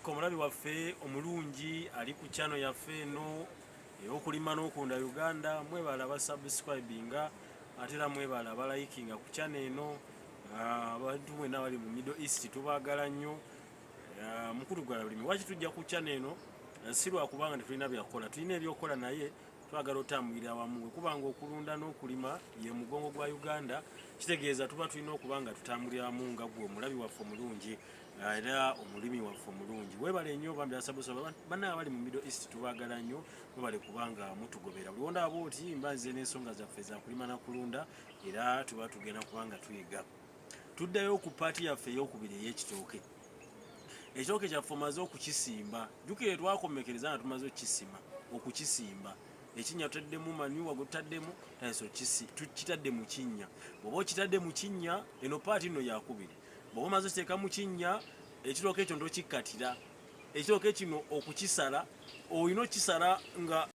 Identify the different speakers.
Speaker 1: Omulabi waffe omulungi ali ku channel yaffe eno ey'okulima n'okunda Uganda. Mwebala ba subscribinga ate era mwebala ba likinga ku channel eno. Abantu mwenna bali mu Middle East tubaagala nnyo. Mukulu gwa bulimi waki tujja ku channel eno si lwa kubanga tulina byakola, tulina ebyokola naye twagala otambulira awamu. Kubanga okulunda n'okulima ye mugongo gwa Uganda, kitegeeza tuba tulina okubanga tutambulira awamu nga gwe omulabi waffe omulungi era omulimi waffe omulungi. Webale nnyo bambi asabusaba banna abali mu Middle East tubaagala nnyo, mwebale kubanga mutugobera buli wonda abooti mbaze n'ensonga zaffe za kulima na kulunda era tuba tugenda kubanga tuyiga. Tuddayo ku paati yaffe ey'okubiri ey'ekitooke. Ekitooke kyaffe omaze okukisimba, jjukire twakomekereza nga tumaze okukisimba. Ekinnya tutaddemu manyu wagutaddemu tayiso tukitadde mu kinnya. Bw'oba okitadde mu kinnya eno paati nno yakubiri. Bw'oba omaze okiteeka mu kinnya ekitooke ekyo ntokikkatira. Ekitooke kino okukisala olina okisala nga